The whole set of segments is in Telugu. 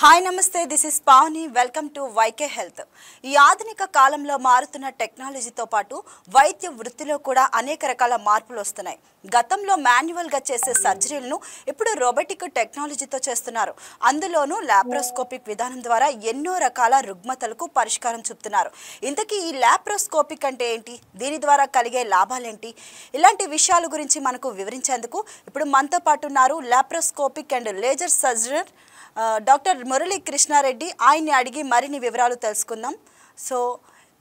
హాయ్ నమస్తే this is Pavani welcome to YK health. ఈ ఆధునిక కాలంలో మారుతున్న టెక్నాలజీతో పాటు వైద్య వృత్తిలో కూడా అనేక రకాల మార్పులు వస్తున్నాయి. గతంలో మాన్యువల్గా చేసే సర్జరీలను ఇప్పుడు రోబోటిక్ టెక్నాలజీతో చేస్తున్నారు. అందులోనూ లాప్రోస్కోపిక్ విధానం ద్వారా ఎన్నో రకాల రుగ్మతలకు పరిష్కారం చూపుతున్నారు. ఇంతకీ ఈ లాప్రోస్కోపిక్ అంటే ఏంటి, దీని ద్వారా కలిగే లాభాలేంటి, ఇలాంటి విషయాల గురించి మనకు వివరించేందుకు ఇప్పుడు మనతో పాటు ఉన్నారు laparoscopic and laser surgeon doctor Murali Krishnareddy. ఆయన్ని అడిగి మరిన్ని వివరాలు తెలుసుకుందాం. సో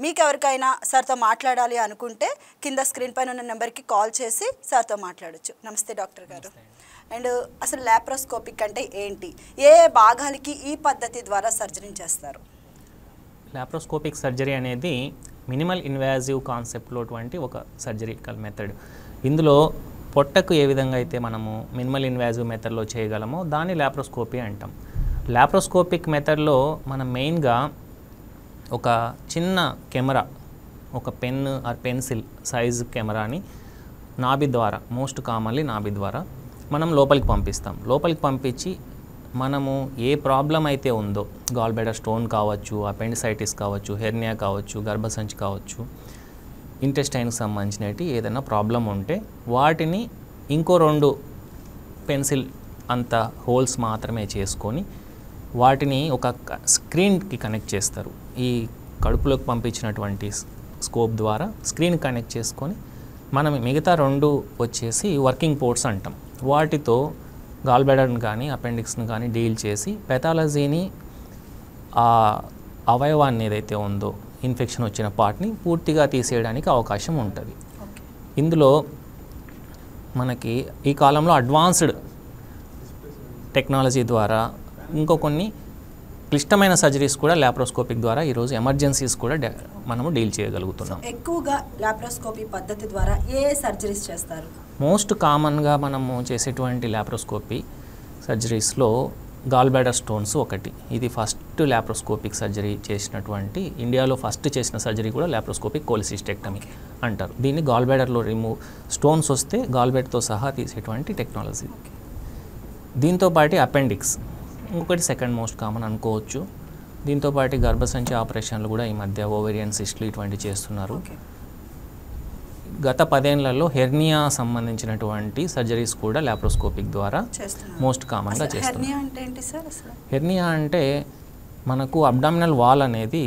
మీకు ఎవరికైనా సార్తో మాట్లాడాలి అనుకుంటే కింద స్క్రీన్ పైన ఉన్న నెంబర్కి కాల్ చేసి సార్తో మాట్లాడచ్చు. నమస్తే డాక్టర్ గారు. అండ్ అసలు లాప్రోస్కోపిక్ అంటే ఏంటి, ఏ భాగాలకి ఈ పద్ధతి ద్వారా సర్జరీ చేస్తారు? లాప్రోస్కోపిక్ సర్జరీ అనేది మినిమల్ ఇన్వాజివ్ కాన్సెప్ట్లో ఒక సర్జరికల్ మెథడ్. ఇందులో పొట్టకు ఏ విధంగా అయితే మనము మినిమల్ ఇన్వాజివ్ మెథడ్లో చేయగలమో దాన్ని లాప్రోస్కోపీ అంటాం. లాప్రోస్కోపిక్ మెథడ్లో మనం మెయిన్గా ఒక చిన్న కెమెరా, ఒక పెన్ ఆర్ పెన్సిల్ సైజ్ కెమెరాని నాభి ద్వారా, మోస్ట్ కామన్లీ నాభి ద్వారా మనం లోపలికి పంపిస్తాం. లోపలికి పంపించి మనము ఏ ప్రాబ్లం అయితే ఉందో, గాల్ బ్లాడర్ స్టోన్ కావచ్చు, అపెండిసైటిస్ కావచ్చు, హెర్నియా కావచ్చు, గర్భసంచి కావచ్చు, ఇంటెస్టైన్కి సంబంధించినవి ఏదైనా ప్రాబ్లం ఉంటే వాటిని ఇంకో 2 పెన్సిల్ అంత హోల్స్ మాత్రమే చేసుకొని వాటిని ఒక స్క్రీన్కి కనెక్ట్ చేస్తారు. ఈ కడుపులోకి పంపించినటువంటి స్కోప్ ద్వారా స్క్రీన్ కనెక్ట్ చేసుకొని మనం మిగతా 2 వచ్చేసి వర్కింగ్ పోర్ట్స్ అంటాం. వాటితో గాల్ బ్లాడర్ని కానీ అపెండిక్స్ని కానీ డీల్ చేసి పెథాలజీని, ఆ అవయవాన్ని ఏదైతే ఉందో ఇన్ఫెక్షన్ వచ్చిన పార్ట్ని పూర్తిగా తీసేయడానికి అవకాశం ఉంటుంది. ఇందులో మనకి ఈ కాలంలో అడ్వాన్స్డ్ టెక్నాలజీ ద్వారా ఇంకో కొన్ని క్లిష్టమైన సర్జరీస్ కూడా లాప్రోస్కోపిక్ ద్వారా ఈరోజు ఎమర్జెన్సీస్ కూడా మనము డీల్ చేయగలుగుతున్నాం. ఎక్కువగా లాప్రోస్కోపీ పద్ధతి ద్వారా ఏ సర్జరీస్ చేస్తారు? మోస్ట్ కామన్గా మనము చేసేటువంటి లాప్రోస్కోపీ సర్జరీస్లో గాల్ బ్లాడర్ స్టోన్స్ ఒకటి. ఇది ఫస్ట్ లాప్రోస్కోపిక్ సర్జరీ చేసినటువంటి, ఇండియాలో ఫస్ట్ చేసిన సర్జరీ కూడా లాప్రోస్కోపిక్ కోలిసిస్టెక్టమీ అంటారు. దీన్ని గాల్ బ్లాడర్లో స్టోన్స్ వస్తే గాల్ బ్లాడర్తో సహా తీసేటువంటి టెక్నాలజీ. దీంతోపాటు అపెండిక్స్ ఇంకొకటి సెకండ్ మోస్ట్ కామన్ అనుకోవచ్చు. దీంతోపాటు గర్భసంచి ఆపరేషన్లు కూడా ఈ మధ్య ఓవేరియన్ సిస్ట్లు ఇటువంటి చేస్తున్నారు. గత 10 ఏళ్లలో హెర్నియా సంబంధించినటువంటి సర్జరీస్ కూడా లాప్రోస్కోపిక్ ద్వారా మోస్ట్ కామన్గా చేస్తున్నారు. హెర్నియా అంటే మనకు అబ్డామినల్ వాల్ అనేది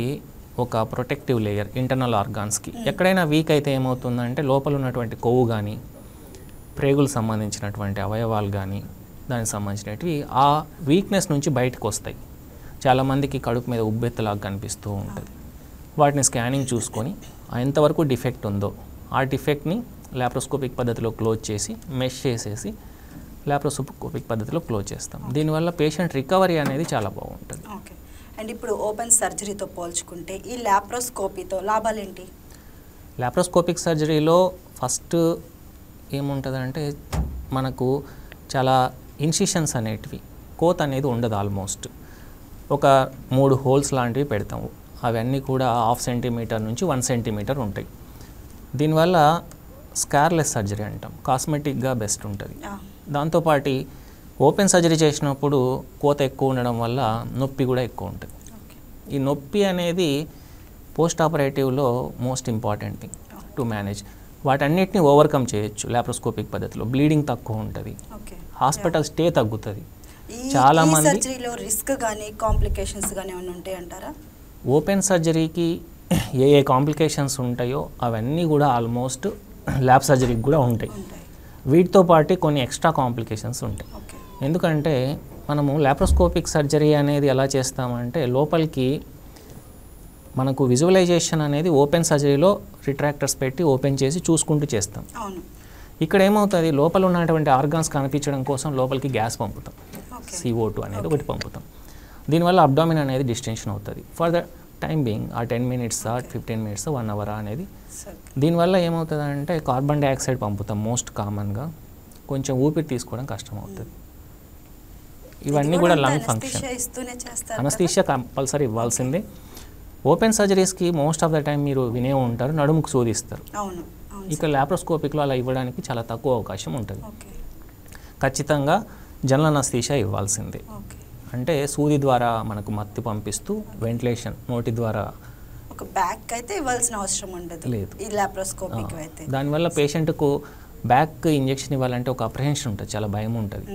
ఒక ప్రొటెక్టివ్ లేయర్ ఇంటర్నల్ ఆర్గాన్స్కి. ఎక్కడైనా వీక్ అయితే ఏమవుతుందంటే లోపల ఉన్నటువంటి కొవ్వు కానీ, ప్రేగులు సంబంధించినటువంటి అవయవాలు కానీ, దానికి సంబంధించినవి ఆ వీక్నెస్ నుంచి బయటకు వస్తాయి. చాలామందికి కడుపు మీద ఉబ్బెత్తలాగా కనిపిస్తూ ఉంటుంది. వాటిని స్కానింగ్ చూసుకొని ఎంతవరకు డిఫెక్ట్ ఉందో ఆ డిఫెక్ట్ని లాప్రోస్కోపిక్ పద్ధతిలో క్లోజ్ చేసి మెష్ చేసేసి లాప్రోస్కోపిక్ పద్ధతిలో క్లోజ్ చేస్తాం. దీనివల్ల పేషెంట్ రికవరీ అనేది చాలా బాగుంటుంది. ఓకే. అండ్ ఇప్పుడు ఓపెన్ సర్జరీతో పోల్చుకుంటే ఈ లాప్రోస్కోపీతో లాభాలు ఏంటి? లాప్రోస్కోపిక్ సర్జరీలో ఫస్ట్ ఏముంటుందంటే మనకు చాలా ఇన్సిషన్స్ అనేటివి, కోత్ అనేది ఉండదు. ఆల్మోస్ట్ ఒక 3 హోల్స్ లాంటివి పెడతాము. అవన్నీ కూడా 1/2 సెంటీమీటర్ నుంచి 1 సెంటీమీటర్ ఉంటాయి. దీనివల్ల స్కార్లెస్ సర్జరీ అంటాం, కాస్మెటిక్గా బెస్ట్ ఉంటుంది. దాంతోపాటు ఓపెన్ సర్జరీ చేసినప్పుడు కోత ఎక్కువ ఉండడం వల్ల నొప్పి కూడా ఎక్కువ ఉంటుంది. ఈ నొప్పి అనేది పోస్ట్ ఆపరేటివ్లో most important thing to manage. వాటన్నిటిని ఓవర్కమ్ చేయొచ్చు లాప్రోస్కోపిక్ పద్ధతిలో. బ్లీడింగ్ తక్కువ ఉంటుంది, హాస్పిటల్ స్టే తగ్గుతుంది. చాలామంది రిస్క్ కానీ కాంప్లికేషన్స్ కానీ ఏమైనా ఉంటాయి అంటారా? ఓపెన్ సర్జరీకి ఏ కాంప్లికేషన్స్ ఉంటాయో అవన్నీ కూడా ఆల్మోస్ట్ ల్యాబ్ సర్జరీకి కూడా ఉంటాయి. వీటితో పాటు కొన్ని ఎక్స్ట్రా కాంప్లికేషన్స్ ఉంటాయి. ఎందుకంటే మనము లాప్రోస్కోపిక్ సర్జరీ అనేది ఎలా చేస్తామంటే లోపలికి మనకు విజువలైజేషన్ అనేది ఓపెన్ సర్జరీలో రిట్రాక్టర్స్ పెట్టి ఓపెన్ చేసి చూసుకుంటూ చేస్తాం. ఇక్కడ ఏమవుతుంది, లోపల ఉన్నటువంటి ఆర్గాన్స్ కనిపించడం కోసం లోపలికి గ్యాస్ పంపుతాం, CO2 అనేది ఒకటి పంపుతాం. దీనివల్ల అబ్డామిన్ అనేది డిస్టెన్షన్ అవుతుంది ఫర్ ద టైం బీయింగ్. ఆ 10 మినిట్స్ 15 మినిట్స్ 1 అవర్ అనేది. దీనివల్ల ఏమవుతుందంటే కార్బన్ డైఆక్సైడ్ పంపుతాం మోస్ట్ కామన్గా, కొంచెం ఊపిరి తీసుకోవడం కష్టం అవుతుంది. ఇవన్నీ కూడా లంగ్ ఫంక్షన్. అనస్థీషియా కంపల్సరీ ఇవ్వాల్సిందే. ఓపెన్ సర్జరీస్కి మోస్ట్ ఆఫ్ ద టైం మీరు వినే ఉంటారు, నడుముకు సూదిస్తారు. ఇక లాప్రోస్కోపిక్లో అలా ఇవ్వడానికి చాలా తక్కువ అవకాశం ఉంటుంది. ఖచ్చితంగా జనరల్ అనస్థీషియా ఇవ్వాల్సిందే. అంటే సూది ద్వారా మనకు మత్తి పంపిస్తూ వెంటిలేషన్ నోటి ద్వారా ఒక బ్యాక్ అయితే ఇవ్వాల్సిన అవసరం ఉండదు లేదు. ఈ లాప్రోస్కోపిక్ అయితే. దానివల్ల పేషెంట్కు బ్యాక్ ఇంజెక్షన్ ఇవ్వాలంటే ఒక అప్రహెన్షన్ ఉంటుంది, చాలా భయం ఉంటుంది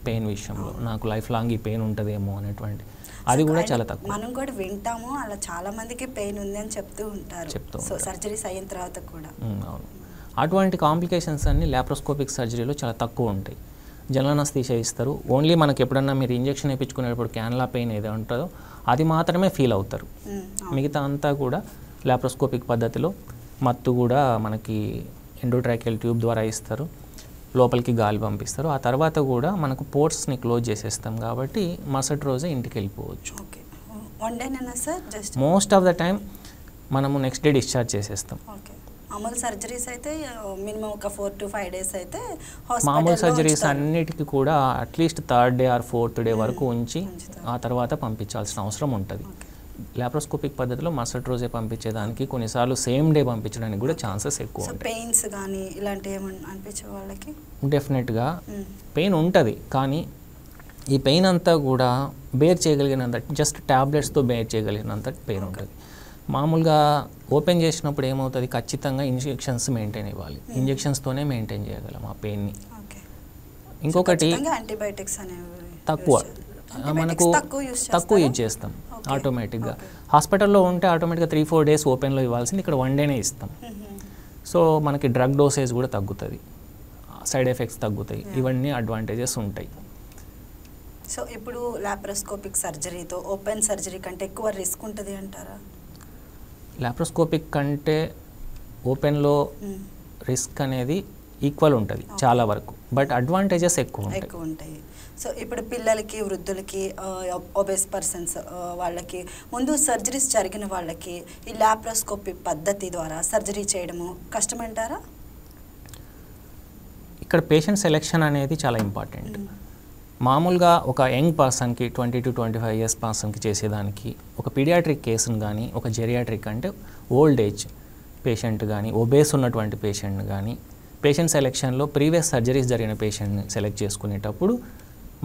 పెయిన్ విషయంలో. నాకు లైఫ్ లాంగ్ ఈ పెయిన్ ఉంటుందేమో అనేటువంటి, అది కూడా చాలా తక్కువ. మనం కూడా వింటాము అలా చాలా మందికి పెయిన్ ఉంది అని చెప్తూ ఉంటారు. సో సర్జరీస్ అయిన తర్వాత కూడా అవును, అటువంటి కాంప్లికేషన్స్ అన్ని లాప్రోస్కోపిక్ సర్జరీలో చాలా తక్కువ ఉంటాయి. జనరల్ అనస్థీషియా ఇస్తారు. ఓన్లీ మనకి ఎప్పుడన్నా మీరు ఇంజెక్షన్ వేయించుకునేటప్పుడు క్యాన్లా పెయిన్ ఏదో ఉంటుందో అది మాత్రమే ఫీల్ అవుతారు. మిగతా అంతా కూడా లాప్రోస్కోపిక్ పద్ధతిలో మత్తు కూడా మనకి ఎండోట్రాకియల్ ట్యూబ్ ద్వారా ఇస్తారు, లోపలికి గాలి పంపిస్తారు. ఆ తర్వాత కూడా మనకు పోర్ట్స్ని క్లోజ్ చేసేస్తాం కాబట్టి మరుసటి రోజే ఇంటికి వెళ్ళిపోవచ్చు. మోస్ట్ ఆఫ్ ద టైం మనము నెక్స్ట్ డే డిశ్చార్జ్ చేసేస్తాం. మామూలు సర్జరీస్ అయితే మినిమం ఒక 4 to 5 days అయితే మామూలు సర్జరీస్ అన్నిటికీ కూడా at least 3rd day or 4th day వరకు ఉంచి ఆ తర్వాత పంపించాల్సిన అవసరం ఉంటుంది. లాప్రోస్కోపిక్ పద్ధతిలో మరుసటి రోజే పంపించేదానికి, కొన్నిసార్లు సేమ్ డే పంపించడానికి కూడా ఛాన్సెస్ ఎక్కువ. పెయిన్స్ కానీ ఇలాంటి ఏమన్నా అనిపించే వాళ్ళకి డెఫినెట్గా పెయిన్ ఉంటుంది, కానీ ఈ పెయిన్ అంతా కూడా బేర్ చేయగలిగినంత, జస్ట్ ట్యాబ్లెట్స్తో బేర్ చేయగలిగినంత పెయిన్ ఉంటుంది. మామూలుగా ఓపెన్ చేసినప్పుడు ఏమవుతుంది, ఖచ్చితంగా ఇంజెక్షన్స్ మెయింటైన్ ఇవ్వాలి. ఇంజెక్షన్స్తోనే మెయింటైన్ చేయగలం ఆ పెయిన్ని. ఇంకొకటి తక్కువ, మనకు తక్కువ యూజ్ చేస్తాం ఆటోమేటిక్గా. హాస్పిటల్లో ఉంటే ఆటోమేటిక్గా 3-4 days ఓపెన్లో ఇవ్వాల్సింది, ఇక్కడ 1 day ఇస్తాం. సో మనకి డ్రగ్ డోసేజ్ కూడా తగ్గుతుంది, సైడ్ ఎఫెక్ట్స్ తగ్గుతాయి, ఇవన్నీ అడ్వాంటేజెస్ ఉంటాయి. సో ఇప్పుడు లాప్రోస్కోపిక్ సర్జరీతో ఓపెన్ సర్జరీ కంటే ఎక్కువ రిస్క్ ఉంటుంది అంటారా? లాప్రోస్కోపిక్ కంటే ఓపెన్లో రిస్క్ అనేది ఈక్వల్ ఉంటుంది చాలా వరకు, బట్ అడ్వాంటేజెస్ ఎక్కువ ఉంటాయి. సో ఇప్పుడు పిల్లలకి, వృద్ధులకి, ఒబేస్ పర్సన్స్ వాళ్ళకి ముందు సర్జరీస్ జరిగిన వాళ్ళకి ఈ లాప్రోస్కోపీ పద్ధతి ద్వారా సర్జరీ చేయడము కష్టమంటారా? ఇక్కడ పేషెంట్ సెలెక్షన్ అనేది చాలా ఇంపార్టెంట్. మామూలుగా ఒక యంగ్ పర్సన్కి 20 to 25 years పర్సన్కి చేసేదానికి, ఒక పీడియాట్రిక్ కేసును కానీ, ఒక జెరియాట్రిక్ అంటే ఓల్డ్ ఏజ్ పేషెంట్ కానీ, ఒబేస్ ఉన్నటువంటి పేషెంట్ కానీ, పేషెంట్ సెలెక్షన్లో ప్రీవియస్ సర్జరీస్ జరిగిన పేషెంట్ని సెలెక్ట్ చేసుకునేటప్పుడు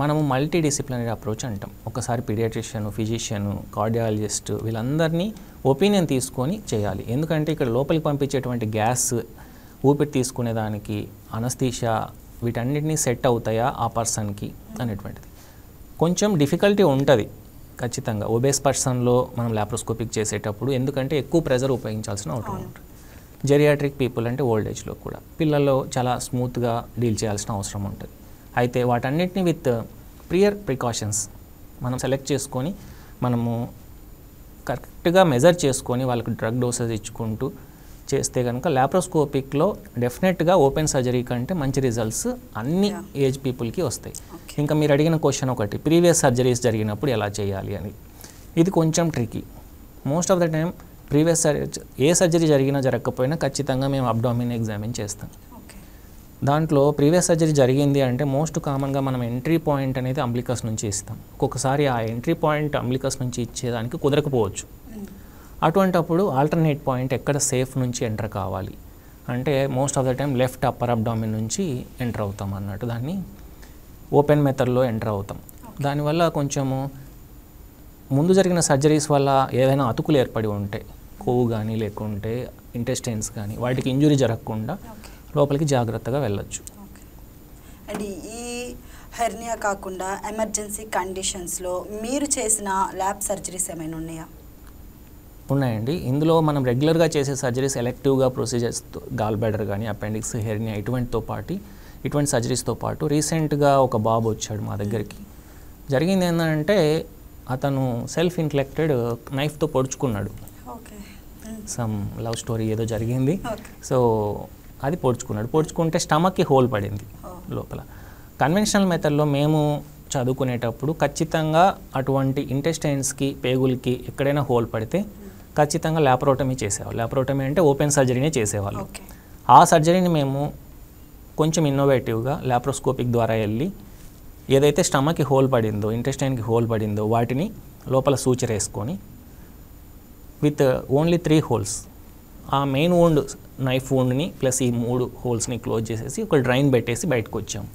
మనము మల్టీ డిసిప్లినరీ అప్రోచ్ అంటాం. ఒకసారి పీడియాట్రిషియన్, ఫిజిషియన్, కార్డియాలజిస్ట్ వీళ్ళందరినీ ఒపీనియన్ తీసుకొని చేయాలి. ఎందుకంటే ఇక్కడ లోపలికి పంపించేటువంటి గ్యాస్, ఊపిరి తీసుకునేదానికి, అనస్థీషియా, వీటన్నిటినీ సెట్ అవుతాయా ఆ పర్సన్కి అనేటువంటిది కొంచెం డిఫికల్టీ ఉంటుంది ఖచ్చితంగా ఒబేస్ పర్సన్లో మనం లాప్రోస్కోపిక్ చేసేటప్పుడు. ఎందుకంటే ఎక్కువ ప్రెజర్ ఉపయోగించాల్సిన అవసరం ఉంటుంది. జెరియాట్రిక్ పీపుల్ అంటే ఓల్డ్ ఏజ్లో కూడా పిల్లల్లో చాలా స్మూత్గా డీల్ చేయాల్సిన అవసరం ఉంటుంది. అయితే వాటన్నిటిని విత్ ప్రికాషన్స్ మనం సెలెక్ట్ చేసుకొని, మనము కరెక్ట్గా మెజర్ చేసుకొని వాళ్ళకి డ్రగ్ డోసేజ్ ఇచ్చుకుంటూ చేస్తే కనుక లాప్రోస్కోపిక్లో డెఫినెట్గా ఓపెన్ సర్జరీ కంటే మంచి రిజల్ట్స్ అన్ని ఏజ్ పీపుల్కి వస్తాయి. ఇంకా మీరు అడిగిన క్వశ్చన్ ఒకటి, ప్రీవియస్ సర్జరీస్ జరిగినప్పుడు ఎలా చేయాలి అని, ఇది కొంచెం tricky. Most of the time previous A surgery జరిగినా జరగకపోయినా ఖచ్చితంగా మేము అబ్డామిన్ ఎగ్జామిన్ చేస్తాం. దాంట్లో ప్రీవియస్ సర్జరీ జరిగింది అంటే మోస్ట్ కామన్గా మనం ఎంట్రీ పాయింట్ అనేది అంబ్లికస్ నుంచి ఇస్తాం. ఒక్కొక్కసారి ఆ ఎంట్రీ పాయింట్ అంబ్లికస్ నుంచి ఇచ్చేదానికి కుదరకపోవచ్చు. అటువంటప్పుడు ఆల్టర్నేట్ పాయింట్ ఎక్కడ సేఫ్ నుంచి ఎంటర్ కావాలి అంటే most of the time left upper abdomen నుంచి ఎంటర్ అవుతాం అన్నట్టు, దాన్ని ఓపెన్ మెథడ్లో ఎంటర్ అవుతాం. దానివల్ల కొంచెము ముందు జరిగిన సర్జరీస్ వల్ల ఏదైనా అతుకులు ఏర్పడి ఉంటే, కొవ్వు కానీ లేకుంటే ఇంటెస్టైన్స్ కానీ, వాటికి ఇంజురీ జరగకుండా లోపలికి జాగ్రత్తగా వెళ్ళొచ్చు. అండ్ ఈ హెర్నియా కాకుండా ఎమర్జెన్సీ కండిషన్స్లో మీరు చేసిన ల్యాబ్ సర్జరీస్ ఏమైనా ఉన్నాయా? ఉన్నాయండి. ఇందులో మనం రెగ్యులర్గా చేసే సర్జరీస్ ఎలెక్టివ్గా ప్రొసీజర్స్, గాల్ బ్లాడర్ కానీ, అపెండిక్స్, హెర్నియా ఇటువంటి సర్జరీస్తో పాటు రీసెంట్గా ఒక బాబు వచ్చాడు మా దగ్గరికి. జరిగింది ఏంటంటే అతను సెల్ఫ్ ఇన్ఫ్లెక్టెడ్ నైఫ్తో పొడుచుకున్నాడు. సమ్ లవ్ స్టోరీ ఏదో జరిగింది. సో అది పొడుచుకుంటే స్టమక్కి హోల్ పడింది లోపల. కన్వెన్షనల్ మెథడ్లో మేము చదువుకునేటప్పుడు ఖచ్చితంగా అటువంటి ఇంటెస్టైన్స్కి, పేగులకి ఎక్కడైనా హోల్ పడితే ఖచ్చితంగా ల్యాపరోటమీ చేసేవాళ్ళు. ల్యాపరోటమీ అంటే ఓపెన్ సర్జరీనే చేసేవాళ్ళు. ఆ సర్జరీని మేము కొంచెం ఇన్నోవేటివ్గా లాప్రోస్కోపిక్ ద్వారా వెళ్ళి ఏదైతే స్టమక్కి హోల్ పడిందో, ఇంటెస్టైన్కి హోల్ పడిందో వాటిని లోపల సూచర్ వేసుకొని విత్ ఓన్లీ 3 holes, ఆ మెయిన్ వూండ్, నైఫ్ వూండ్ని ప్లస్ ఈ 3 holes క్లోజ్ చేసేసి ఒక డ్రైన్ పెట్టేసి బయటకు వచ్చాము.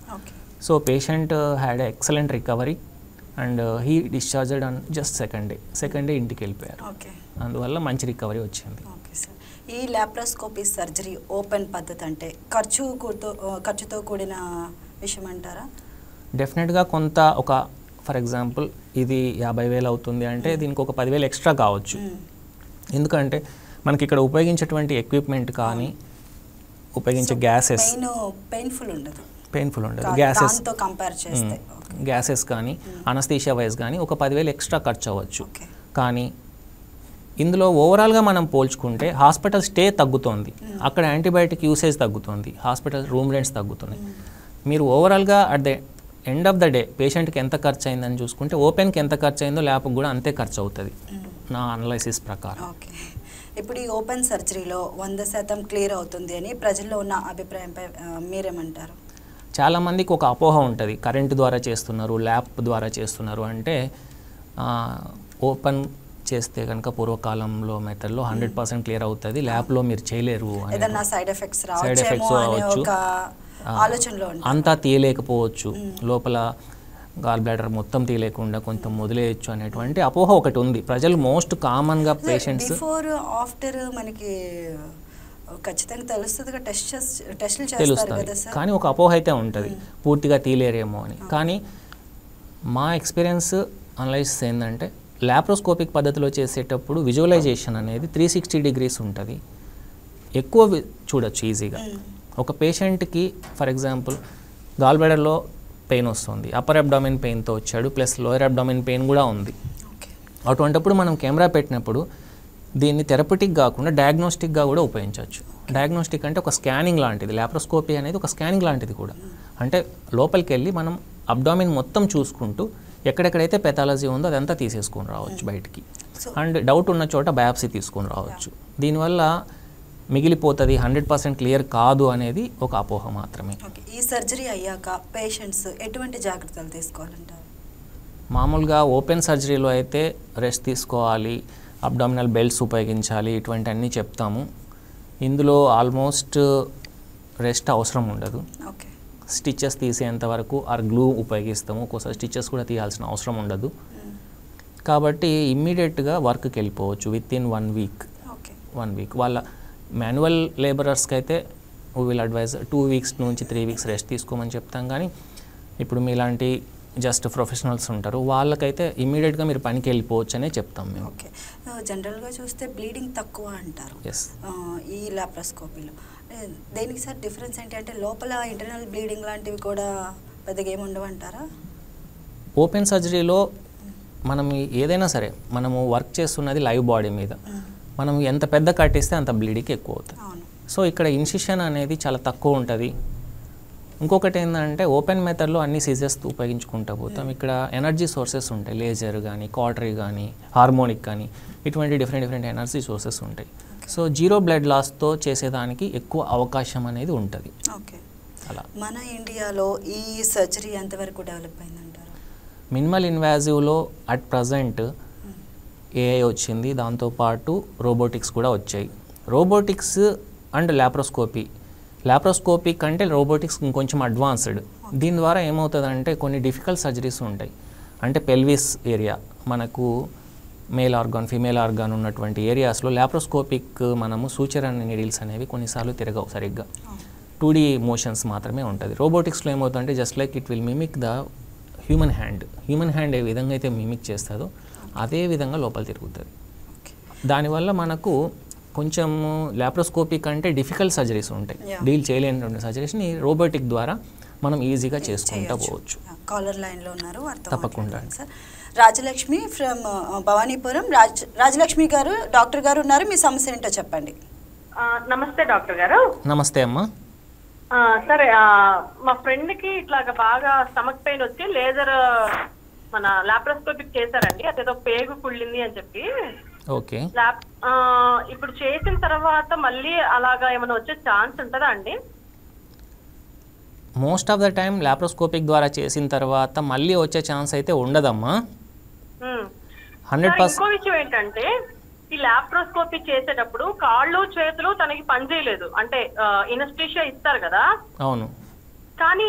So patient had excellent recovery and he discharged on just second day ఇంటికి వెళ్ళిపోయారు. ఓకే, అందువల్ల మంచి రికవరీ వచ్చింది. Okay sir. ఈ లాప్రోస్కోపీ సర్జరీ ఓపెన్ పద్ధతి అంటే ఖర్చుతో కూడిన విషయం అంటారా? డెఫినెట్గా కొంత ఒక ఫర్ ఎగ్జాంపుల్ ఇది 50,000 అవుతుంది అంటే దీనికి ఒక 10,000 ఎక్స్ట్రా కావచ్చు. ఎందుకంటే మనకి ఇక్కడ ఉపయోగించేటువంటి ఎక్విప్మెంట్ కానీ ఉపయోగించే గ్యాసెస్ పెయిన్ఫుల్ ఉండదు, గ్యాసెస్ కానీ అనస్థీషియా వైజ్ కానీ ఒక 10,000 ఎక్స్ట్రా ఖర్చు అవ్వచ్చు. కానీ ఇందులో ఓవరాల్గా మనం పోల్చుకుంటే హాస్పిటల్ స్టే తగ్గుతుంది, అక్కడ యాంటీబయాటిక్ యూసేజ్ తగ్గుతుంది, హాస్పిటల్ రూమ్ రెంట్స్ తగ్గుతున్నాయి. మీరు ఓవరాల్గా at the end of the day పేషెంట్కి ఎంత ఖర్చు అయిందని చూసుకుంటే ఓపెన్కి ఎంత ఖర్చు అయిందో ల్యాబ్కి కూడా అంతే ఖర్చు అవుతుంది నా అనలైసిస్ ప్రకారం. ఓకే, ఇప్పుడు ఈ ఓపెన్ సర్జరీలో 100% క్లియర్ అవుతుంది అని ప్రజల్లో ఉన్న అభిప్రాయంపై మీరేమంటారు? చాలామందికి ఒక అపోహ ఉంటుంది, కరెంటు ద్వారా చేస్తున్నారు, ల్యాబ్ ద్వారా చేస్తున్నారు అంటే. ఓపెన్ చేస్తే కనుక పూర్వకాలంలో మెథడ్లో 100% క్లియర్ అవుతుంది, ల్యాబ్లో మీరు చేయలేరు, సైడ్ ఎఫెక్ట్స్ రావచ్చు, అంతా తీయలేకపోవచ్చు, లోపల గాల్ బ్లాడర్ మొత్తం తీయలేకుండా కొంచెం వదిలేయచ్చు అనేటువంటి అపోహ ఒకటి ఉంది ప్రజలు మోస్ట్ కామన్గా పేషెంట్స్. బిఫోర్ ఆఫ్టర్ మనకి ఖచ్చితంగా తెలుస్తుంది, టెస్టులు చేస్తారు కదా సార్, కానీ ఒక అపోహ అయితే ఉంటుంది పూర్తిగా తీయలేరేమో అని. కానీ మా ఎక్స్పీరియన్స్ అనలైసిస్ ఏంటంటే లాప్రోస్కోపిక్ పద్ధతిలో చేసేటప్పుడు విజువలైజేషన్ అనేది 360 degrees ఉంటుంది, ఎక్కువ చూడొచ్చు ఈజీగా. ఒక పేషెంట్కి ఫర్ ఎగ్జాంపుల్ గాల్ బ్లాడర్లో పెయిన్ వస్తుంది, అప్పర్ అబ్డామిన్ పెయిన్తో వచ్చాడు, ప్లస్ లోయర్ అబ్డామిన్ పెయిన్ కూడా ఉంది. అటువంటిప్పుడు మనం కెమెరా పెట్టినప్పుడు దీన్ని థెరపటిక్ కాకుండా డయాగ్నోస్టిక్గా కూడా ఉపయోగించవచ్చు. డయాగ్నోస్టిక్ అంటే ఒక స్కానింగ్ లాంటిది, లాప్రోస్కోపీ అనేది ఒక స్కానింగ్ లాంటిది కూడా. అంటే లోపలికి వెళ్ళి మనం అబ్డామిన్ మొత్తం చూసుకుంటూ ఎక్కడెక్కడైతే పెథాలజీ ఉందో అదంతా తీసేసుకొని రావచ్చు బయటికి, అండ్ డౌట్ ఉన్న చోట బయాప్సీ తీసుకొని రావచ్చు. దీనివల్ల మిగిలిపోతుంది 100% క్లియర్ కాదు అనేది ఒక అపోహ మాత్రమే. ఈ సర్జరీ అయ్యాక పేషెంట్స్ ఎటువంటి జాగ్రత్తలు తీసుకోవాలంటారు? మామూలుగా ఓపెన్ సర్జరీలో అయితే రెస్ట్ తీసుకోవాలి, అబ్డామినల్ బెల్ట్స్ ఉపయోగించాలి, ఇటువంటి అన్నీ చెప్తాము. ఇందులో ఆల్మోస్ట్ రెస్ట్ అవసరం ఉండదు. స్టిచెస్ తీసేంత వరకు ఆర్ గ్లూ ఉపయోగిస్తాము, ఒక్కోసారి స్టిచెస్ కూడా తీయాల్సిన అవసరం ఉండదు. కాబట్టి ఇమ్మీడియట్గా వర్క్కి వెళ్ళిపోవచ్చు వితిన్ 1 వీక్. వాళ్ళ మాన్యువల్ లేబరర్స్కి అయితే వీ విల్ అడ్వైజ్ 2 weeks నుంచి 3 weeks రెస్ట్ తీసుకోమని చెప్తాం. కానీ ఇప్పుడు మీలాంటి జస్ట్ ప్రొఫెషనల్స్ ఉంటారు, వాళ్ళకైతే ఇమ్మీడియట్గా మీరు పనికి వెళ్ళిపోవచ్చు అనే చెప్తాం మేము. ఓకే, జనరల్గా చూస్తే బ్లీడింగ్ తక్కువ అంటారు ఈ లాప్రోస్కోపీలో, దేనికి సార్ డిఫరెన్స్ ఏంటి? అంటే లోపల ఇంటర్నల్ బ్లీడింగ్ లాంటివి కూడా పెద్దగా ఏమి ఉండవంటారా? ఓపెన్ సర్జరీలో మనం ఏదైనా సరే మనము వర్క్ చేస్తున్నది లైవ్ బాడీ మీద, మనం ఎంత పెద్ద కట్టిస్తే అంత బ్లీడింగ్ ఎక్కువ అవుతుంది. సో ఇక్కడ ఇన్సిషన్ అనేది చాలా తక్కువ ఉంటుంది. ఇంకొకటి ఏంటంటే ఓపెన్ మెథడ్లో అన్ని సీజర్స్ ఉపయోగించుకుంటూ పోతాం. ఇక్కడ ఎనర్జీ సోర్సెస్ ఉంటాయి, లేజర్ కానీ, కాటరీ కానీ, హార్మోనిక్ కానీ, ఇటువంటి డిఫరెంట్ ఎనర్జీ సోర్సెస్ ఉంటాయి. సో 0 blood లాస్తో చేసేదానికి ఎక్కువ అవకాశం అనేది ఉంటుంది. ఓకే, అలా మన ఇండియాలో ఈ సర్జరీ ఎంతవరకు డెవలప్ అయిందంటారు? మినిమల్ ఇన్వాజివ్లో అట్ ప్రజెంట్ ఏఐ వచ్చింది, దాంతోపాటు రోబోటిక్స్ కూడా వచ్చాయి. రోబోటిక్స్ అండ్ లాప్రోస్కోపీ కంటే రోబోటిక్స్ ఇంకొంచెం అడ్వాన్స్డ్. దీని ద్వారా ఏమవుతుందంటే కొన్ని డిఫికల్ట్ సర్జరీస్ ఉంటాయి. అంటే పెల్విస్ ఏరియా, మనకు మేల్ ఆర్గాన్ ఫీమేల్ ఆర్గాన్ ఉన్నటువంటి ఏరియాస్లో లాప్రోస్కోపిక్ మనము సూచర్ అనే నీడిల్స్ అనేవి కొన్నిసార్లు తిరగవు సరిగ్గా, 2D మోషన్స్ మాత్రమే ఉంటుంది. రోబోటిక్స్లో ఏమవుతుందంటే just like it will mimic the human hand ఏ విధంగా అయితే మిమిక్ చేస్తుందో అదే విధంగా లోపల తిరుగుతుంది. దానివల్ల మనకు కొంచెం లాప్రోస్కోపీ కంటే డిఫికల్ట్ సర్జరీస్ ఉంటాయి, డీల్ చేయలేనటువంటి సర్జరీస్ని రోబోటిక్ ద్వారా మనం ఈజీగా చేసుకుంటూ పోవచ్చు. కాలర్ లైన్లో ఉన్నారు, తప్పకుండా. Sir Rajalakshmi from Bhavanipuram. రాజలక్ష్మి గారు, డాక్టర్ గారు ఉన్నారు, మీ సమస్య ఏంటో చెప్పండి. నమస్తే డాక్టర్ గారు. నమస్తే అమ్మా. సరే, మా ఫ్రెండ్కి ఇట్లాగా బాగా స్టమక్ పెయిన్ వచ్చి లేజర్ మన లాప్రోస్కోపిక్ చేశారండి, అదేదో పేగు కుళ్ళింది అని చెప్పి. ఓకే, ఇప్పుడు చేసిన తర్వాత మళ్ళీ అలాగా ఏమైనా వచ్చే ఛాన్స్ ఉంటుందా అండి? Most of the time laparoscopic ద్వారా చేసిన తర్వాత మళ్ళీ వచ్చే ఛాన్స్ అయితే ఉండదమ్మా. 100%. ఇంకో విషయం ఏంటంటే ఈ లాప్రోస్కోపీ చేసేటప్పుడు కాళ్ళు చేతులు తనకి పనిచేయలేదు, అంటే ఇనస్థీషియా ఇస్తారు కదా. అవును. కానీ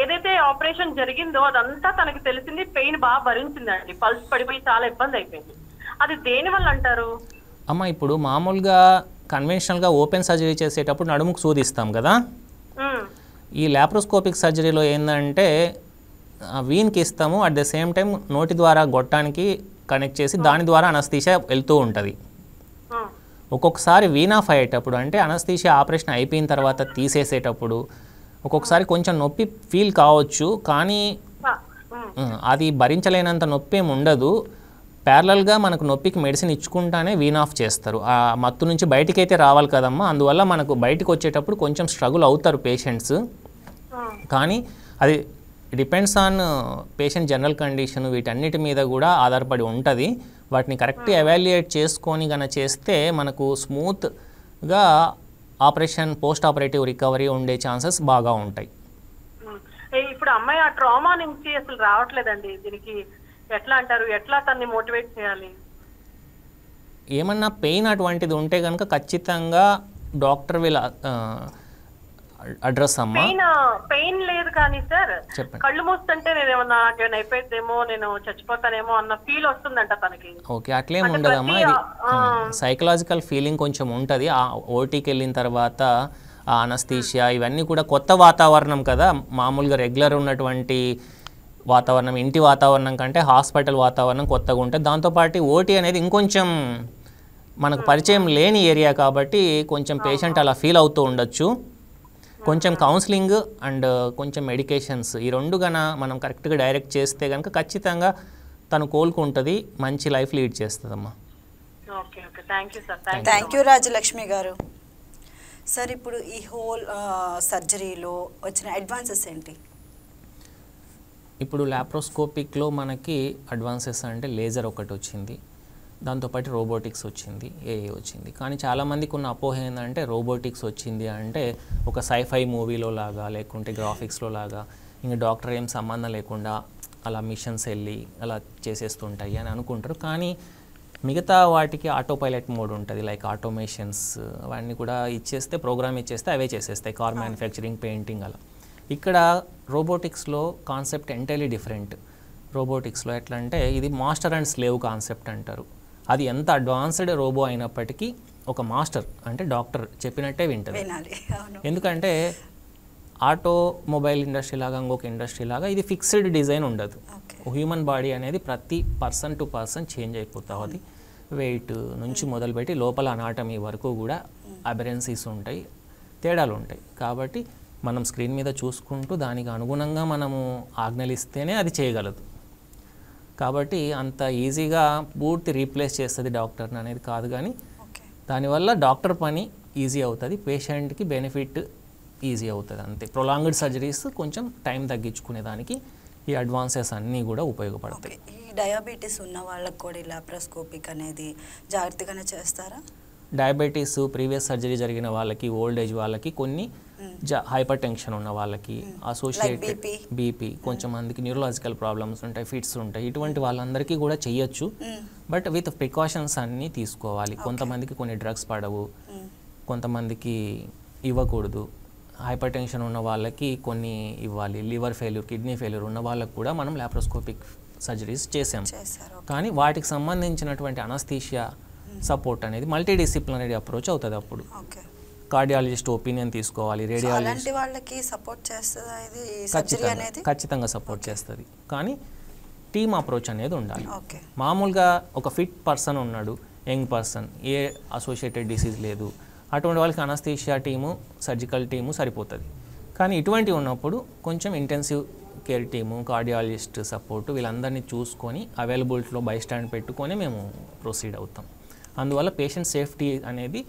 ఏదైతే ఆపరేషన్ జరిగిందో అదంతా తనకి తెలిసింది, పెయిన్ బాగా భరించిందండి, పల్స్ పడిపోయి చాలా ఇబ్బంది అయిపోయింది. అది దేని వల్ల అంటారు? అమ్మ ఇప్పుడు మామూలుగా కన్వెన్షనల్గా ఓపెన్ సర్జరీ చేసేటప్పుడు నడుముకు సూదిస్తాం కదా, ఈ లాప్రోస్కోపిక్ సర్జరీలో ఏంటంటే వీన్కి ఇస్తాము, అట్ ద సేమ్ టైం నోటి ద్వారా గొట్టానికి కనెక్ట్ చేసి దాని ద్వారా అనస్థీషియా వెళ్తూ ఉంటుంది. ఒక్కొక్కసారి వీన్ ఆఫ్ అయ్యేటప్పుడు అంటే అనస్థీషియా ఆపరేషన్ అయిపోయిన తర్వాత తీసేసేటప్పుడు ఒక్కొక్కసారి కొంచెం నొప్పి ఫీల్ కావచ్చు, కానీ అది భరించలేనంత నొప్పి ఏమి ఉండదు. ప్యారలల్గా మనకు నొప్పికి మెడిసిన్ ఇచ్చుకుంటానే వీన్ ఆఫ్ చేస్తారు. ఆ మత్తు నుంచి బయటికి అయితే రావాలి కదమ్మా, అందువల్ల మనకు బయటికి వచ్చేటప్పుడు కొంచెం స్ట్రగుల్ అవుతారు పేషెంట్స్. కానీ అది depends on patient general condition, వీటన్నిటి మీద కూడా ఆధారపడి ఉంటుంది. వాటిని కరెక్ట్ ఎవాల్యుయేట్ చేసుకొని కనుక చేస్తే మనకు స్మూత్గా ఆపరేషన్ పోస్ట్ ఆపరేటివ్ రికవరీ ఉండే ఛాన్సెస్ బాగా ఉంటాయి. ఇప్పుడు అమ్మాయి ఆ ట్రామా నుంచి అసలు రావట్లేదండి, దీనికి ఎట్లా అంటారు, ఎట్లా తన్ని మోటివేట్ చేయాలి? ఏమన్నా పెయిన్ అటువంటిది ఉంటే కనుక ఖచ్చితంగా డాక్టర్ వీళ్ళ అడ్రస్ అమ్మా. పెయిన్ లేదు కానీ సార్, చెప్పండి. కళ్ళు మూస్తుంటే నేను ఏమన్నా అయిపోయిద్దేమో, నేను చచ్చిపోతానేమో అన్న ఫీల్ వస్తుందంట తనకి. ఓకే, అట్లేం ఉండదమ్మా. ఇది సైకలాజికల్ ఫీలింగ్ కొంచెం ఉంటుంది. ఆ ఓటీకి వెళ్ళిన తర్వాత ఆ అనస్థీషియా ఇవన్నీ కూడా కొత్త వాతావరణం కదా, మామూలుగా రెగ్యులర్ ఉన్నటువంటి వాతావరణం, ఇంటి వాతావరణం కంటే హాస్పిటల్ వాతావరణం కొత్తగా ఉంటుంది. దాంతోపాటు ఓటీ అనేది ఇంకొంచెం మనకు పరిచయం లేని ఏరియా కాబట్టి కొంచెం పేషెంట్ అలా ఫీల్ అవుతూ ఉండొచ్చు. కొంచెం కౌన్సిలింగ్ అండ్ కొంచెం మెడికేషన్స్ ఈ రెండు గన మనం కరెక్ట్గా డైరెక్ట్ చేస్తే కనుక ఖచ్చితంగా తను కోలుకుంటుంది, మంచి లైఫ్ లీడ్ చేస్తుందమ్మా. థ్యాంక్ యూ రాజలక్ష్మి గారు. సార్ ఇప్పుడు ఈ హోల్ సర్జరీలో వచ్చిన అడ్వాన్సెస్ ఏంటి? ఇప్పుడు లాప్రోస్కోపిక్లో మనకి అడ్వాన్సెస్ అంటే లేజర్ ఒకటి వచ్చింది, దాంతోపాటు రోబోటిక్స్ వచ్చింది, ఏఏ వచ్చింది. కానీ చాలామందికి ఉన్న అపోహ ఏంటంటే రోబోటిక్స్ వచ్చింది అంటే ఒక సైఫై మూవీలో లాగా లేకుంటే గ్రాఫిక్స్లో లాగా ఇంకా డాక్టర్ ఏం సంబంధం లేకుండా అలా మిషన్స్ వెళ్ళి అలా చేసేస్తుంటాయి అని అనుకుంటారు. కానీ మిగతా వాటికి ఆటో పైలట్ మోడ్ ఉంటుంది, లైక్ ఆటోమేషన్స్ అవన్నీ కూడా ఇచ్చేస్తే, ప్రోగ్రామ్ ఇచ్చేస్తే అవే చేసేస్తాయి, కార్ మ్యానుఫ్యాక్చరింగ్, పెయింటింగ్ అలా. ఇక్కడ రోబోటిక్స్లో కాన్సెప్ట్ ఎంటైర్లీ డిఫరెంట్. రోబోటిక్స్లో ఎట్లా అంటే ఇది మాస్టర్ అండ్ స్లేవ్ కాన్సెప్ట్ అంటారు. అది ఎంత అడ్వాన్స్డ్ రోబో అయినప్పటికీ ఒక మాస్టర్ అంటే డాక్టర్ చెప్పినట్టే వింటుంది. ఎందుకంటే ఆటోమొబైల్ ఇండస్ట్రీ లాగా ఇంకొక ఇండస్ట్రీ లాగా ఇది ఫిక్స్డ్ డిజైన్ ఉండదు. హ్యూమన్ బాడీ అనేది ప్రతి పర్సన్ టు పర్సన్ చేంజ్ అయిపోతుంది. వెయిట్ నుంచి మొదలుపెట్టి లోపల అనాటమీ వరకు కూడా అబెరెన్సీస్ ఉంటాయి, తేడాలు ఉంటాయి. కాబట్టి మనం స్క్రీన్ మీద చూసుకుంటూ దానికి అనుగుణంగా మనము ఆజ్ఞలిస్తేనే అది చేయగలదు. కాబట్టి అంత ఈజీగా పూర్తి రీప్లేస్ చేస్తుంది డాక్టర్ని అనేది కాదు, కానీ దానివల్ల డాక్టర్ పని ఈజీ అవుతుంది, పేషెంట్కి బెనిఫిట్ ఈజీ అవుతుంది అంతే. ప్రొలాంగ్డ్ సర్జరీస్ కొంచెం టైం తగ్గించుకునేదానికి ఈ అడ్వాన్సెస్ అన్నీ కూడా ఉపయోగపడతాయి. ఈ డయాబెటీస్ ఉన్న వాళ్ళకి కూడా లాప్రోస్కోపిక్ అనేది జాగ్రత్తగానే చేస్తారా? డయాబెటీస్, ప్రీవియస్ సర్జరీ జరిగిన వాళ్ళకి, ఓల్డ్ ఏజ్ వాళ్ళకి, కొన్ని హైపర్ టెన్షన్ ఉన్న వాళ్ళకి, అసోసియేటెడ్ బీపీ, కొంచెం మందికి న్యూరలాజికల్ ప్రాబ్లమ్స్ ఉంటాయి, ఫిట్స్ ఉంటాయి, ఇటువంటి వాళ్ళందరికీ కూడా చెయ్యొచ్చు. బట్ విత్ ప్రికాషన్స్ అన్నీ తీసుకోవాలి. కొంతమందికి కొన్ని డ్రగ్స్ పడవు, కొంతమందికి ఇవ్వకూడదు. హైపర్ టెన్షన్ ఉన్న వాళ్ళకి కొన్ని ఇవ్వాలి. లివర్ ఫెయిల్యూర్, కిడ్నీ ఫెయిల్యూర్ ఉన్న వాళ్ళకి కూడా మనం లాప్రోస్కోపిక్ సర్జరీస్ చేసాం. కానీ వాటికి సంబంధించినటువంటి అనస్థీషియా సపోర్ట్ అనేది మల్టీ డిసిప్లినరీ అప్రోచ్ అవుతుంది. అప్పుడు కార్డియాలజిస్ట్ ఒపీనియన్ తీసుకోవాలి, రేడియాలజిస్ట్ వాళ్ళకి సపోర్ట్ చేస్తుందా ఇది? ఖచ్చితంగా సపోర్ట్ చేస్తుంది, కానీ టీమ్ అప్రోచ్ అనేది ఉండాలి. మామూలుగా ఒక ఫిట్ పర్సన్ ఉన్నాడు, యంగ్ పర్సన్, ఏ అసోసియేటెడ్ డిసీజ్ లేదు, అటువంటి వాళ్ళకి అనస్థీషియా టీము, సర్జికల్ టీము సరిపోతుంది. కానీ ఇటువంటివి ఉన్నప్పుడు కొంచెం intensive care team, cardiologist support వీళ్ళందరినీ చూసుకొని అవైలబిలిటీలో బైస్టాండ్ పెట్టుకొని మేము ప్రొసీడ్ అవుతాం. అందువల్ల పేషెంట్ సేఫ్టీ అనేది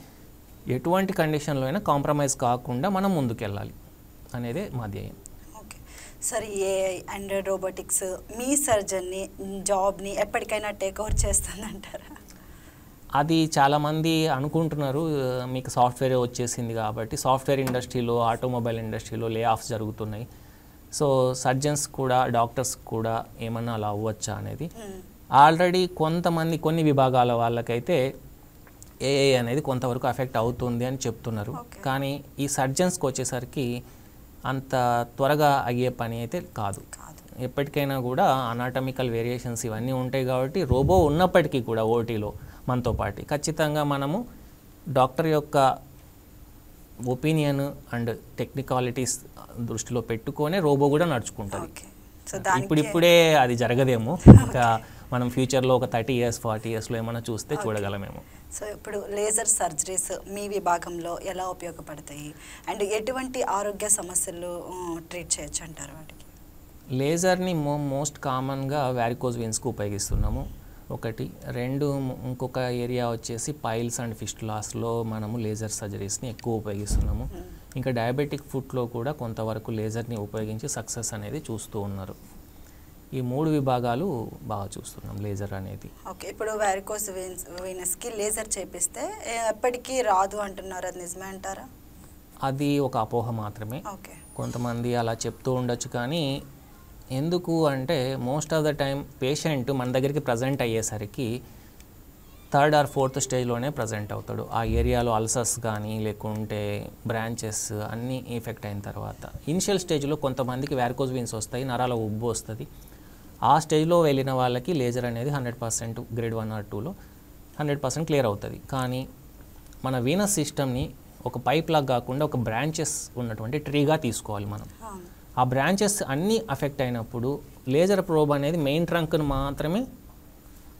ఎటువంటి కండిషన్లో అయినా కాంప్రమైజ్ కాకుండా మనం ముందుకెళ్ళాలి అనేదే మా ధ్యేయం. Okay sir, AI and robotics మీ సర్జన్ని, జాబ్ని ఎప్పటికైనా టేక్ ఓవర్ చేస్తుందంటారా? అది చాలామంది అనుకుంటున్నారు మీకు సాఫ్ట్వేర్ వచ్చేసింది కాబట్టి. సాఫ్ట్వేర్ ఇండస్ట్రీలో, ఆటోమొబైల్ ఇండస్ట్రీలో లే ఆఫ్స్ జరుగుతున్నాయి. సో సర్జన్స్ కూడా, డాక్టర్స్ కూడా ఏమన్నా అలా అవ్వచ్చా అనేది. ఆల్రెడీ కొంతమంది, కొన్ని విభాగాల వాళ్ళకైతే ఏఐ అనేది కొంతవరకు ఎఫెక్ట్ అవుతుంది అని చెప్తున్నారు. కానీ ఈ సర్జన్స్కి వచ్చేసరికి అంత త్వరగా అయ్యే పని అయితే కాదు. ఎప్పటికైనా కూడా అనాటమికల్ వేరియేషన్స్ ఇవన్నీ ఉంటాయి కాబట్టి రోబో ఉన్నప్పటికీ కూడా ఓటీలో మనతో పాటు ఖచ్చితంగా మనము డాక్టర్ యొక్క ఒపీనియన్ అండ్ టెక్నికాలిటీస్ దృష్టిలో పెట్టుకొనే రోబో కూడా నడుచుకుంటుంది. ఇప్పుడిప్పుడే అది జరగదేమో, ఇంకా మనం ఫ్యూచర్లో ఒక 30 years 40 yearsలో ఏమైనా చూస్తే చూడగలమేమో. సో ఇప్పుడు లేజర్ సర్జరీస్ మీ విభాగంలో ఎలా ఉపయోగపడతాయి అండ్ ఎటువంటి ఆరోగ్య సమస్యలు ట్రీట్ చేయొచ్చు అంటారు వాటికి? లేజర్ని మోస్ట్ కామన్గా వ్యారికోజ్ వెయిన్స్కి ఉపయోగిస్తున్నాము ఒకటి. రెండు, ఇంకొక ఏరియా వచ్చేసి పైల్స్ అండ్ ఫిస్టులాస్లో మనము లేజర్ సర్జరీస్ని ఎక్కువ ఉపయోగిస్తున్నాము. ఇంకా డయాబెటిక్ ఫుట్లో కూడా కొంతవరకు లేజర్ని ఉపయోగించి సక్సెస్ అనేది చూస్తూ ఉన్నారు. ఈ 3 విభాగాలు బాగా చూస్తున్నాం లేజర్ అనేది. ఓకే, ఇప్పుడు వ్యారికోజ్ వెయిన్స్కి లేజర్ చేపిస్తే ఎప్పటికీ రాదు అంటున్నారు, అది నిజమే అంటారా? అది ఒక అపోహ మాత్రమే. ఓకే, కొంతమంది అలా చెప్తూ ఉండొచ్చు, కానీ ఎందుకు అంటే most of the time patient మన దగ్గరికి ప్రజెంట్ అయ్యేసరికి 3rd or 4th స్టేజ్లోనే ప్రజెంట్ అవుతాడు. ఆ ఏరియాలో అల్సర్స్ కానీ లేకుంటే బ్రాంచెస్ అన్నీ ఎఫెక్ట్ అయిన తర్వాత ఇనిషియల్ స్టేజ్లో కొంతమందికి వ్యారికోజ్ వెయిన్స్ వస్తాయి, నరాల ఉబ్బు వస్తుంది. ఆ స్టేజ్లో వెళ్ళిన వాళ్ళకి లేజర్ అనేది 100% గ్రేడ్ 1 or 2లో 100% క్లియర్ అవుతుంది. కానీ మన వీనస్ సిస్టమ్ని ఒక పైప్ లాగా కాకుండా ఒక బ్రాంచెస్ ఉన్నటువంటి ట్రీగా తీసుకోవాలి మనం. ఆ బ్రాంచెస్ అన్నీ అఫెక్ట్ అయినప్పుడు లేజర్ ప్రోబ్ అనేది మెయిన్ ట్రంక్ను మాత్రమే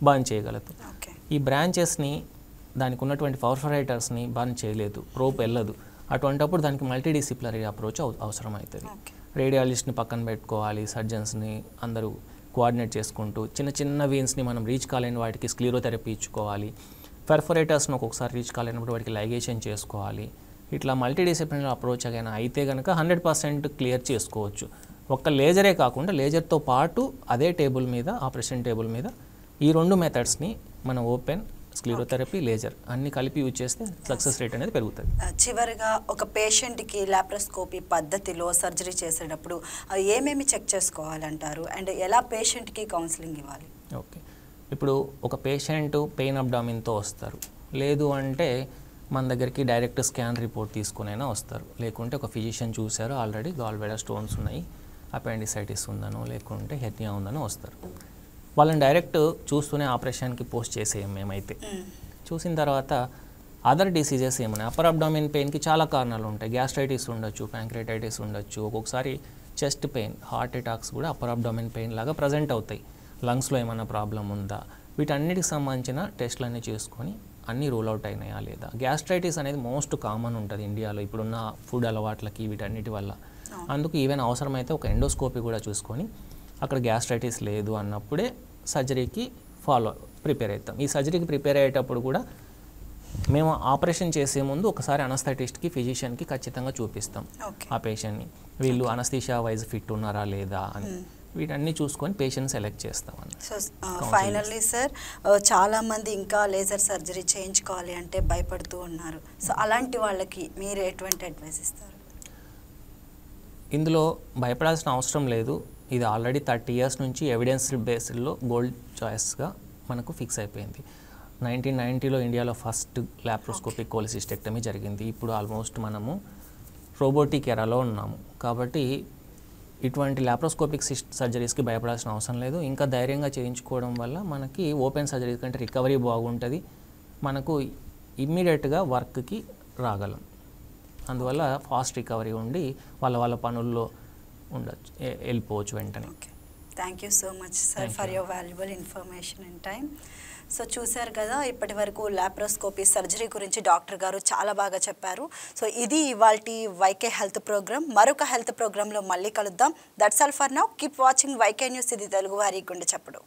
బర్న్ చేయగలదు. ఈ బ్రాంచెస్ని, దానికి ఉన్నటువంటి పర్ఫరేటర్స్ని బర్న్ చేయలేదు, ప్రోబ్ వెళ్ళదు. అటువంటిప్పుడు దానికి మల్టీడిసిప్లినరీ అప్రోచ్ అవసరం అవుతుంది. రేడియాలజిస్ట్ని పక్కన పెట్టుకోవాలి, సర్జన్స్ని అందరూ కోఆర్డినేట్ చేసుకుంటూ చిన్న చిన్న వీన్స్ని మనం రీచ్ కాలేని వాటికి స్క్లీరోథెరపీ ఇచ్చుకోవాలి. పర్ఫరేటర్స్ని ఒక్కొక్కసారి రీచ్ కాలేనప్పుడు వాటికి లైగేషన్ చేసుకోవాలి. ఇట్లా మల్టీడిసిప్లినరీ అప్రోచ్ అయితే కనుక 100% క్లియర్ చేసుకోవచ్చు. ఒక్క లేజరే కాకుండా లేజర్తో పాటు అదే టేబుల్ మీద, ఆపరేషన్ టేబుల్ మీద ఈ 2 మెథడ్స్ని మనం ఓపెన్, స్క్లీరోథెరపీ, లేజర్ అన్ని కలిపి యూజ్ చేస్తే సక్సెస్ రేట్ అనేది పెరుగుతుంది. చివరిగా ఒక పేషెంట్కి లాప్రోస్కోపీ పద్ధతిలో సర్జరీ చేసేటప్పుడు ఏమేమి చెక్ చేసుకోవాలంటారు అండ్ ఎలా పేషెంట్కి కౌన్సిలింగ్ ఇవ్వాలి? ఓకే, ఇప్పుడు ఒక పేషెంట్ పెయిన్ అబ్డామిన్తో వస్తారు, లేదు అంటే మన దగ్గరికి డైరెక్ట్ స్కాన్ రిపోర్ట్ తీసుకునైనా వస్తారు, లేకుంటే ఒక ఫిజిషియన్ చూశారు ఆల్రెడీ గాల్ బ్లాడర్ స్టోన్స్ ఉన్నాయి, అపెండిసైటిస్ ఉందనో లేకుంటే హెర్నియా ఉందనో వస్తారు. వాళ్ళని డైరెక్ట్ చూస్తూనే ఆపరేషన్కి పోస్ట్ చేసేయం మేమైతే. చూసిన తర్వాత అదర్ డిసీజెస్ ఏమన్నా, అప్పర్ అబ్డామిన్ పెయిన్కి చాలా కారణాలు ఉంటాయి. గ్యాస్ట్రైటిస్ ఉండొచ్చు, ప్యాంక్రియాటైటిస్ ఉండొచ్చు, ఒక్కొక్కసారి చెస్ట్ పెయిన్, హార్ట్ అటాక్స్ కూడా అప్పర్ అబ్డామిన్ పెయిన్ లాగా ప్రజెంట్ అవుతాయి. లంగ్స్లో ఏమైనా ప్రాబ్లం ఉందా, వీటన్నిటికి సంబంధించిన టెస్టులన్నీ చేసుకొని అన్నీ రూల్ అవుట్ అయినాయా లేదా. గ్యాస్ట్రైటిస్ అనేది మోస్ట్ కామన్ ఉంటుంది ఇండియాలో ఇప్పుడున్న ఫుడ్ అలవాట్లకి వీటన్నిటి వల్ల. అందుకు ఈవెన్ అవసరమైతే ఒక ఎండోస్కోపీ కూడా చూసుకొని అక్కడ గ్యాస్ట్రైటిస్ లేదు అన్నప్పుడే సర్జరీకి ప్రిపేర్ అవుతాం. ఈ సర్జరీకి ప్రిపేర్ అయ్యేటప్పుడు కూడా మేము ఆపరేషన్ చేసే ముందు ఒకసారి అనస్థెటిస్ట్కి, ఫిజిషియన్కి ఖచ్చితంగా చూపిస్తాం ఆ పేషెంట్ని, వీళ్ళు అనస్థీషియా వైజ్ ఫిట్ ఉన్నారా లేదా అని. వీటన్నీ చూసుకొని పేషెంట్ సెలెక్ట్ చేస్తామని. సో ఫైనల్లీ సార్, చాలామంది ఇంకా లేజర్ సర్జరీ చేయించుకోవాలి అంటే భయపడుతూ ఉన్నారు. సో అలాంటి వాళ్ళకి మీరు ఎటువంటి అడ్వైస్ ఇస్తారు? ఇందులో భయపడాల్సిన అవసరం లేదు. ఇది ఆల్రెడీ 30 years నుంచి ఎవిడెన్స్ బేస్డ్లో గోల్డ్ చాయిస్గా మనకు ఫిక్స్ అయిపోయింది. 1990లో ఇండియాలో ఫస్ట్ లాప్రోస్కోపిక్ కోలిసిస్టెక్టమీ జరిగింది. ఇప్పుడు ఆల్మోస్ట్ మనము రోబోటిక్ ఎరాలో ఉన్నాము. కాబట్టి ఇటువంటి లాప్రోస్కోపిక్ సర్జరీస్కి భయపడాల్సిన అవసరం లేదు. ఇంకా ధైర్యంగా చేయించుకోవడం వల్ల మనకి ఓపెన్ సర్జరీ కంటే రికవరీ బాగుంటుంది, మనకు ఇమ్మీడియట్గా వర్క్కి రాగలం. అందువల్ల ఫాస్ట్ రికవరీ ఉండి వాళ్ళ పనుల్లో ఉండొచ్చు, వెళ్ళిపోవచ్చు వెంటనే. Thank you so much sir for your valuable information and time. So చూశారు కదా, ఇప్పటి వరకు లాప్రోస్కోపీ సర్జరీ గురించి డాక్టర్ గారు చాలా బాగా చెప్పారు. సో ఇది ఇవాల్టి వైకే హెల్త్ ప్రోగ్రామ్. మరొక హెల్త్ ప్రోగ్రాంలో మళ్ళీ కలుద్దాం. That's all for now. Keep watching YK news. ఇది తెలుగు వారి గుండె చప్పుడు.